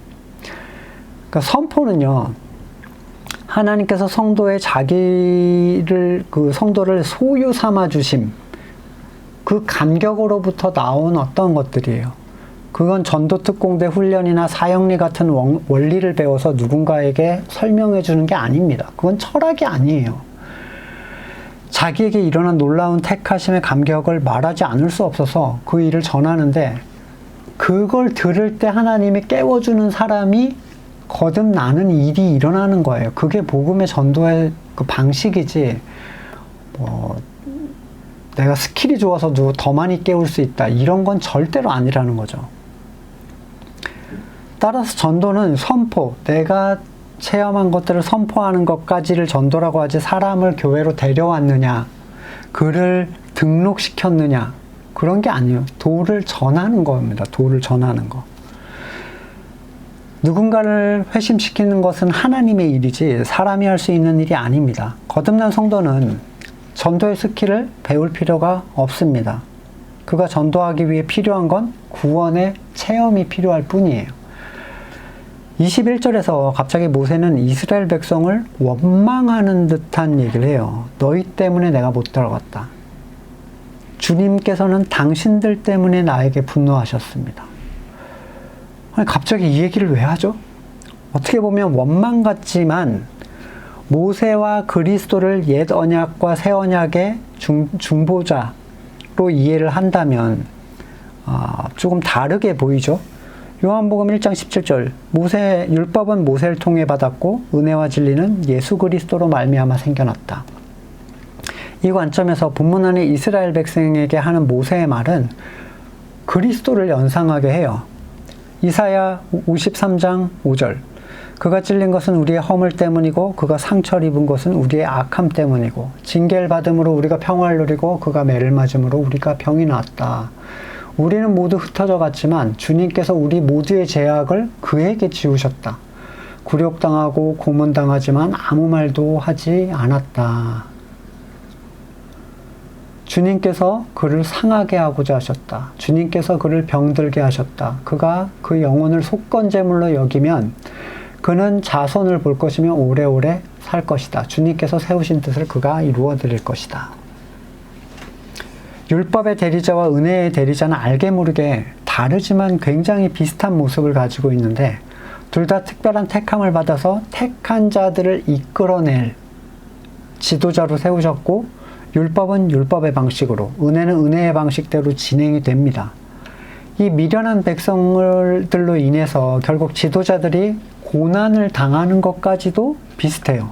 그러니까 선포는요, 하나님께서 성도의 그 성도를 소유 삼아 주심, 그 감격으로부터 나온 어떤 것들이에요. 그건 전도특공대 훈련이나 사형리 같은 원리를 배워서 누군가에게 설명해 주는 게 아닙니다. 그건 철학이 아니에요. 자기에게 일어난 놀라운 택하심의 감격을 말하지 않을 수 없어서 그 일을 전하는데, 그걸 들을 때 하나님이 깨워주는 사람이 거듭나는 일이 일어나는 거예요. 그게 복음의 전도의 그 방식이지, 내가 스킬이 좋아서 더 많이 깨울 수 있다, 이런 건 절대로 아니라는 거죠. 따라서 전도는 선포, 내가 체험한 것들을 선포하는 것까지를 전도라고 하지, 사람을 교회로 데려왔느냐, 그를 등록시켰느냐, 그런 게 아니에요. 도를 전하는 겁니다. 도를 전하는 거. 누군가를 회심시키는 것은 하나님의 일이지 사람이 할 수 있는 일이 아닙니다. 거듭난 성도는 전도의 스킬을 배울 필요가 없습니다. 그가 전도하기 위해 필요한 건 구원의 체험이 필요할 뿐이에요. 21절에서 갑자기 모세는 이스라엘 백성을 원망하는 듯한 얘기를 해요. 너희 때문에 내가 못 들어갔다. 주님께서는 당신들 때문에 나에게 분노하셨습니다. 아니, 갑자기 이 얘기를 왜 하죠? 어떻게 보면 원망 같지만 모세와 그리스도를 옛 언약과 새 언약의 중보자로 이해를 한다면 조금 다르게 보이죠. 요한복음 1장 17절 율법은 모세를 통해 받았고 은혜와 진리는 예수 그리스도로 말미암아 생겨났다. 이 관점에서 본문 안에 이스라엘 백성에게 하는 모세의 말은 그리스도를 연상하게 해요. 이사야 53장 5절 그가 찔린 것은 우리의 허물 때문이고 그가 상처를 입은 것은 우리의 악함 때문이고 징계를 받음으로 우리가 평화를 누리고 그가 매를 맞음으로 우리가 병이 났다. 우리는 모두 흩어져 갔지만 주님께서 우리 모두의 죄악을 그에게 지우셨다. 굴욕당하고 고문당하지만 아무 말도 하지 않았다. 주님께서 그를 상하게 하고자 하셨다. 주님께서 그를 병들게 하셨다. 그가 그 영혼을 속건제물로 여기면 그는 자손을 볼 것이며 오래오래 살 것이다. 주님께서 세우신 뜻을 그가 이루어 드릴 것이다. 율법의 대리자와 은혜의 대리자는 알게 모르게 다르지만 굉장히 비슷한 모습을 가지고 있는데 둘 다 특별한 택함을 받아서 택한 자들을 이끌어낼 지도자로 세우셨고 율법은 율법의 방식으로, 은혜는 은혜의 방식대로 진행이 됩니다. 이 미련한 백성들로 인해서 결국 지도자들이 고난을 당하는 것까지도 비슷해요.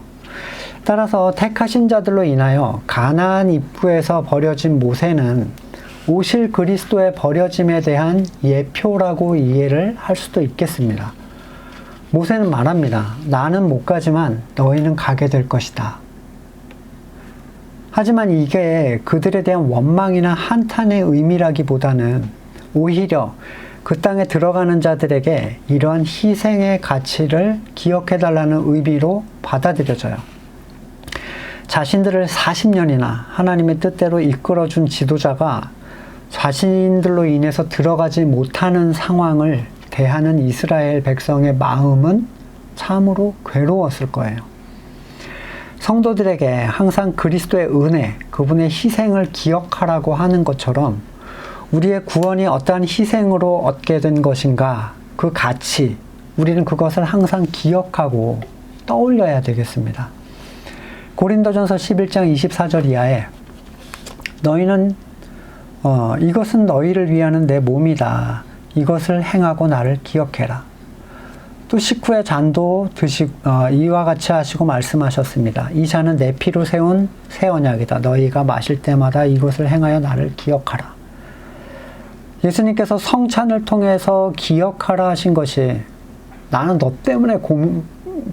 따라서 택하신 자들로 인하여 가나안 입구에서 버려진 모세는 오실 그리스도의 버려짐에 대한 예표라고 이해를 할 수도 있겠습니다. 모세는 말합니다. 나는 못 가지만 너희는 가게 될 것이다. 하지만 이게 그들에 대한 원망이나 한탄의 의미라기보다는 오히려 그 땅에 들어가는 자들에게 이러한 희생의 가치를 기억해달라는 의미로 받아들여져요. 자신들을 40년이나 하나님의 뜻대로 이끌어준 지도자가 자신들로 인해서 들어가지 못하는 상황을 대하는 이스라엘 백성의 마음은 참으로 괴로웠을 거예요. 성도들에게 항상 그리스도의 은혜, 그분의 희생을 기억하라고 하는 것처럼 우리의 구원이 어떠한 희생으로 얻게 된 것인가, 그 가치, 우리는 그것을 항상 기억하고 떠올려야 되겠습니다. 고린도전서 11장 24절 이하에 너희는 이것은 너희를 위하는 내 몸이다. 이것을 행하고 나를 기억해라. 또 식후에 잔도 이와 같이 하시고 말씀하셨습니다. 이 잔은 내 피로 세운 새 언약이다. 너희가 마실 때마다 이것을 행하여 나를 기억하라. 예수님께서 성찬을 통해서 기억하라 하신 것이 나는 너 때문에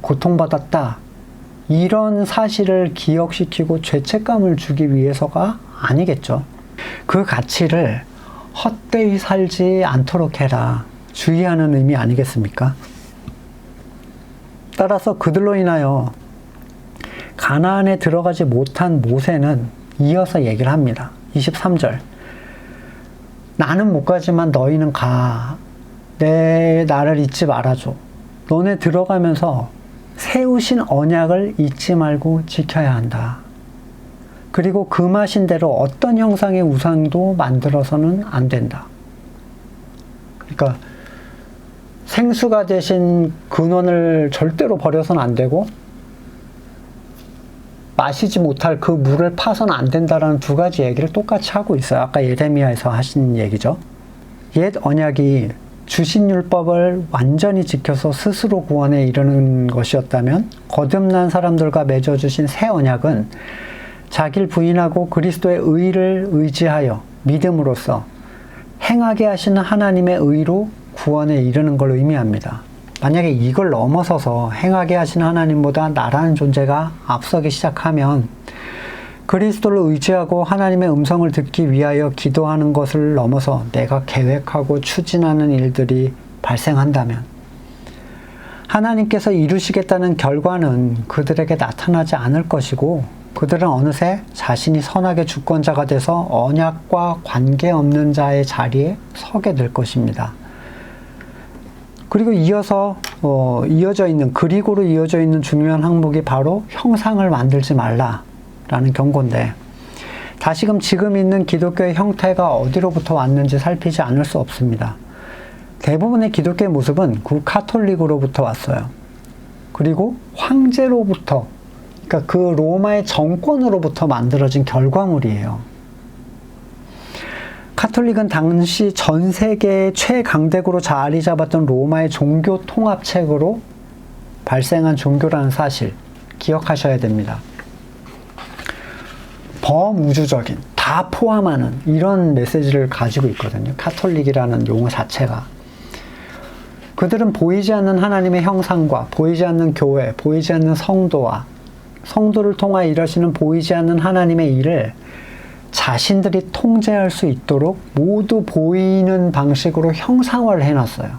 고통받았다. 이런 사실을 기억시키고 죄책감을 주기 위해서가 아니겠죠. 그 가치를 헛되이 살지 않도록 해라. 주의하는 의미 아니겠습니까? 따라서 그들로 인하여 가나안에 들어가지 못한 모세는 이어서 얘기를 합니다. 23절 나는 못 가지만 너희는 가. 나를 잊지 말아줘. 너네 들어가면서 세우신 언약을 잊지 말고 지켜야 한다. 그리고 금하신 대로 어떤 형상의 우상도 만들어서는 안 된다. 그러니까 생수가 되신 근원을 절대로 버려서는 안 되고 마시지 못할 그 물을 파서는 안 된다라는 두 가지 얘기를 똑같이 하고 있어요. 아까 예레미야에서 하신 얘기죠. 옛 언약이 주신 율법을 완전히 지켜서 스스로 구원에 이르는 것이었다면 거듭난 사람들과 맺어주신 새 언약은 자기를 부인하고 그리스도의 의를 의지하여 믿음으로써 행하게 하시는 하나님의 의로 구원에 이르는 걸 의미합니다. 만약에 이걸 넘어서서 행하게 하시는 하나님보다 나라는 존재가 앞서기 시작하면 그리스도를 의지하고 하나님의 음성을 듣기 위하여 기도하는 것을 넘어서 내가 계획하고 추진하는 일들이 발생한다면 하나님께서 이루시겠다는 결과는 그들에게 나타나지 않을 것이고 그들은 어느새 자신이 선악의 주권자가 돼서 언약과 관계없는 자의 자리에 서게 될 것입니다. 그리고 이어서 그리고로 이어져 있는 중요한 항목이 바로 형상을 만들지 말라라는 경고인데 다시금 지금 있는 기독교의 형태가 어디로부터 왔는지 살피지 않을 수 없습니다. 대부분의 기독교의 모습은 그 카톨릭으로부터 왔어요. 그리고 황제로부터, 그러니까 그 로마의 정권으로부터 만들어진 결과물이에요. 카톨릭은 당시 전 세계의 최강대국으로 자리 잡았던 로마의 종교 통합책으로 발생한 종교라는 사실 기억하셔야 됩니다. 범우주적인, 다 포함하는 이런 메시지를 가지고 있거든요. 카톨릭이라는 용어 자체가. 그들은 보이지 않는 하나님의 형상과 보이지 않는 교회, 보이지 않는 성도와 성도를 통하여 이루시는 보이지 않는 하나님의 일을 자신들이 통제할 수 있도록 모두 보이는 방식으로 형상화를 해놨어요.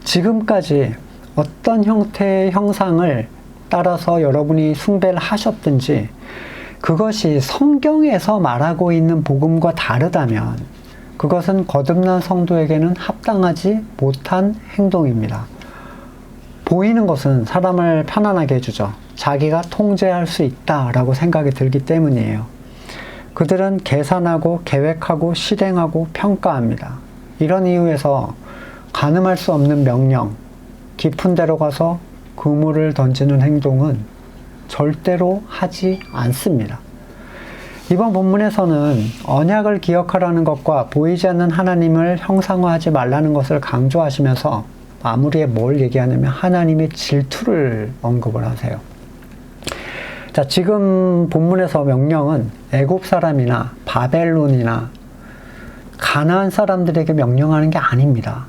지금까지 어떤 형태의 형상을 따라서 여러분이 숭배를 하셨든지 그것이 성경에서 말하고 있는 복음과 다르다면 그것은 거듭난 성도에게는 합당하지 못한 행동입니다. 보이는 것은 사람을 편안하게 해주죠. 자기가 통제할 수 있다라고 생각이 들기 때문이에요. 그들은 계산하고 계획하고 실행하고 평가합니다. 이런 이유에서 가늠할 수 없는 명령, 깊은 데로 가서 그물을 던지는 행동은 절대로 하지 않습니다. 이번 본문에서는 언약을 기억하라는 것과 보이지 않는 하나님을 형상화하지 말라는 것을 강조하시면서 마무리에 뭘 얘기하냐면 하나님의 질투를 언급을 하세요. 자, 지금 본문에서 명령은 애굽 사람이나 바벨론이나 가나안 사람들에게 명령하는 게 아닙니다.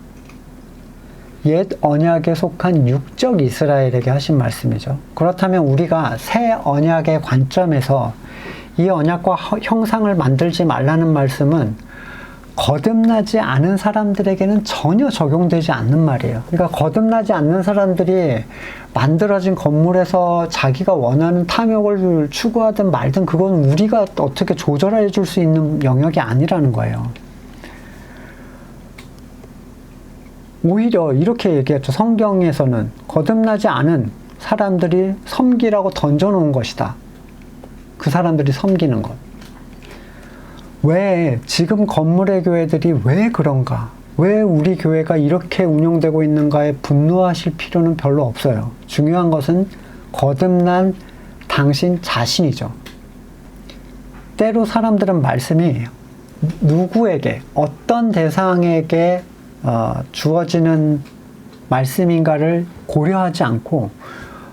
옛 언약에 속한 육적 이스라엘에게 하신 말씀이죠. 그렇다면 우리가 새 언약의 관점에서 이 언약과 형상을 만들지 말라는 말씀은 거듭나지 않은 사람들에게는 전혀 적용되지 않는 말이에요. 그러니까 거듭나지 않는 사람들이 만들어진 건물에서 자기가 원하는 탐욕을 추구하든 말든 그건 우리가 어떻게 조절해 줄 수 있는 영역이 아니라는 거예요. 오히려 이렇게 얘기했죠. 성경에서는 거듭나지 않은 사람들이 섬기라고 던져놓은 것이다. 그 사람들이 섬기는 것. 왜 지금 건물의 교회들이 왜 그런가? 왜 우리 교회가 이렇게 운영되고 있는가에 분노하실 필요는 별로 없어요. 중요한 것은 거듭난 당신 자신이죠. 때로 사람들은 말씀이 누구에게, 어떤 대상에게 주어지는 말씀인가를 고려하지 않고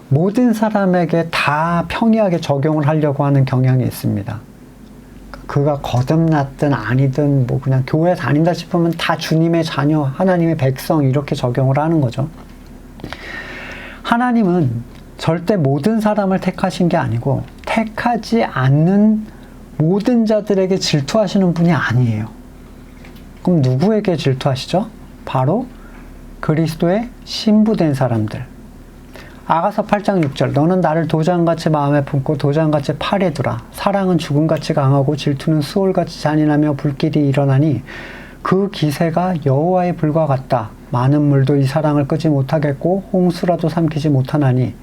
모든 사람에게 다 평이하게 적용을 하려고 하는 경향이 있습니다. 그가 거듭났든 아니든 뭐 그냥 교회 다닌다 싶으면 다 주님의 자녀, 하나님의 백성 이렇게 적용을 하는 거죠. 하나님은 절대 모든 사람을 택하신 게 아니고 택하지 않는 모든 자들에게 질투하시는 분이 아니에요. 그럼 누구에게 질투하시죠? 바로 그리스도의 신부된 사람들. 아가서 8장 6절 너는 나를 도장같이 마음에 품고 도장같이 팔에 두라. 사랑은 죽음같이 강하고 질투는 수월같이 잔인하며 불길이 일어나니 그 기세가 여호와의 불과 같다. 많은 물도 이 사랑을 끄지 못하겠고 홍수라도 삼키지 못하나니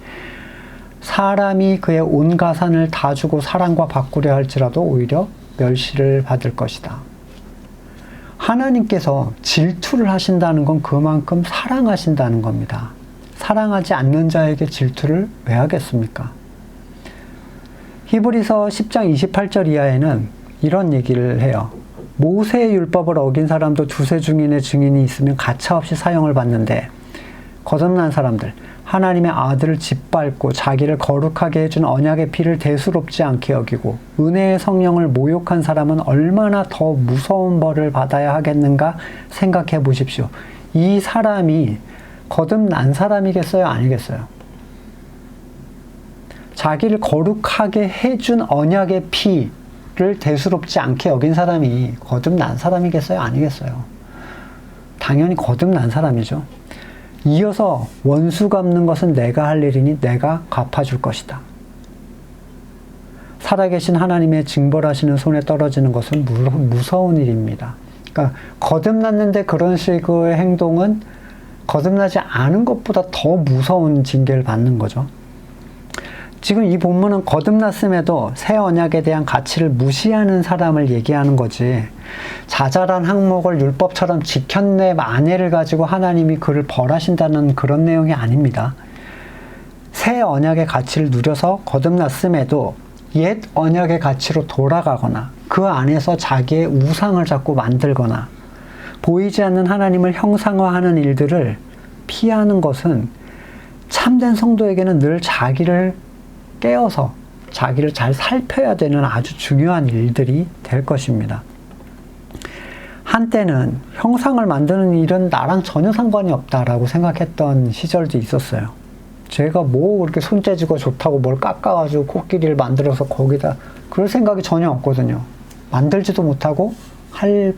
사람이 그의 온 가산을 다 주고 사랑과 바꾸려 할지라도 오히려 멸시를 받을 것이다. 하나님께서 질투를 하신다는 건 그만큼 사랑하신다는 겁니다. 사랑하지 않는 자에게 질투를 왜 하겠습니까? 히브리서 10장 28절 이하에는 이런 얘기를 해요. 모세의 율법을 어긴 사람도 두세 증인의 증인이 있으면 가차없이 사형을 받는데 거듭난 사람들, 하나님의 아들을 짓밟고 자기를 거룩하게 해준 언약의 피를 대수롭지 않게 여기고 은혜의 성령을 모욕한 사람은 얼마나 더 무서운 벌을 받아야 하겠는가 생각해 보십시오. 이 사람이 거듭난 사람이겠어요? 아니겠어요? 자기를 거룩하게 해준 언약의 피를 대수롭지 않게 여긴 사람이 거듭난 사람이겠어요? 아니겠어요? 당연히 거듭난 사람이죠. 이어서 원수 갚는 것은 내가 할 일이니 내가 갚아줄 것이다. 살아계신 하나님의 징벌하시는 손에 떨어지는 것은 무서운 일입니다. 그러니까 거듭났는데 그런 식의 행동은 거듭나지 않은 것보다 더 무서운 징계를 받는 거죠. 지금 이 본문은 거듭났음에도 새 언약에 대한 가치를 무시하는 사람을 얘기하는 거지, 자잘한 항목을 율법처럼 지켰네 만해를 가지고 하나님이 그를 벌하신다는 그런 내용이 아닙니다. 새 언약의 가치를 누려서 거듭났음에도 옛 언약의 가치로 돌아가거나 그 안에서 자기의 우상을 자꾸 만들거나 보이지 않는 하나님을 형상화하는 일들을 피하는 것은 참된 성도에게는 늘 자기를 깨어서 자기를 잘 살펴야 되는 아주 중요한 일들이 될 것입니다. 한때는 형상을 만드는 일은 나랑 전혀 상관이 없다라고 생각했던 시절도 있었어요. 제가 뭐 그렇게 손재주가 좋다고 뭘 깎아가지고 코끼리를 만들어서 거기다, 그럴 생각이 전혀 없거든요. 만들지도 못하고 할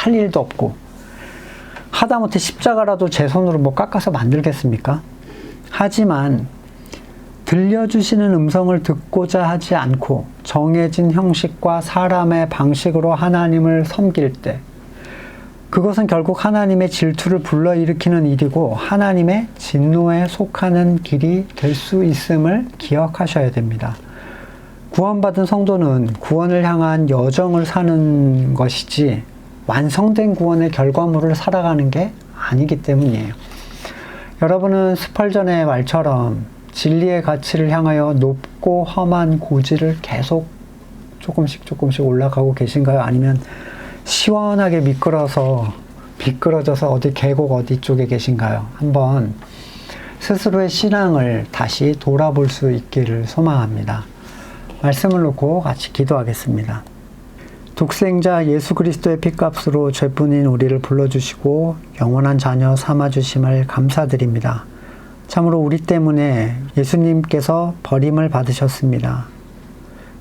일도 없고, 하다못해 십자가라도 제 손으로 뭐 깎아서 만들겠습니까? 하지만 들려주시는 음성을 듣고자 하지 않고 정해진 형식과 사람의 방식으로 하나님을 섬길 때, 그것은 결국 하나님의 질투를 불러일으키는 일이고 하나님의 진노에 속하는 길이 될 수 있음을 기억하셔야 됩니다. 구원받은 성도는 구원을 향한 여정을 사는 것이지 완성된 구원의 결과물을 살아가는 게 아니기 때문이에요. 여러분은 스펄전의 말처럼 진리의 가치를 향하여 높고 험한 고지를 계속 조금씩 올라가고 계신가요? 아니면 시원하게 미끄러져서 어디 계곡 어디 쪽에 계신가요? 한번 스스로의 신앙을 다시 돌아볼 수 있기를 소망합니다. 말씀을 놓고 같이 기도하겠습니다. 독생자 예수 그리스도의 핏값으로 죄뿐인 우리를 불러주시고 영원한 자녀 삼아주심을 감사드립니다. 참으로 우리 때문에 예수님께서 버림을 받으셨습니다.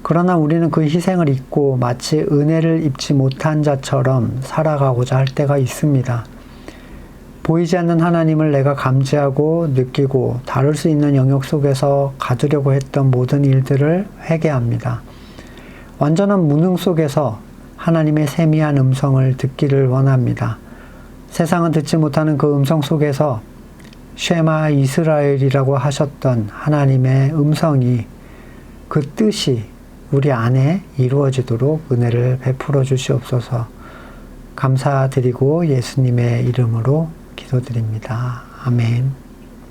그러나 우리는 그 희생을 잊고 마치 은혜를 입지 못한 자처럼 살아가고자 할 때가 있습니다. 보이지 않는 하나님을 내가 감지하고 느끼고 다룰 수 있는 영역 속에서 가두려고 했던 모든 일들을 회개합니다. 완전한 무능 속에서 하나님의 세미한 음성을 듣기를 원합니다. 세상은 듣지 못하는 그 음성 속에서 쉐마 이스라엘이라고 하셨던 하나님의 음성이, 그 뜻이 우리 안에 이루어지도록 은혜를 베풀어 주시옵소서. 감사드리고 예수님의 이름으로 기도드립니다. 아멘.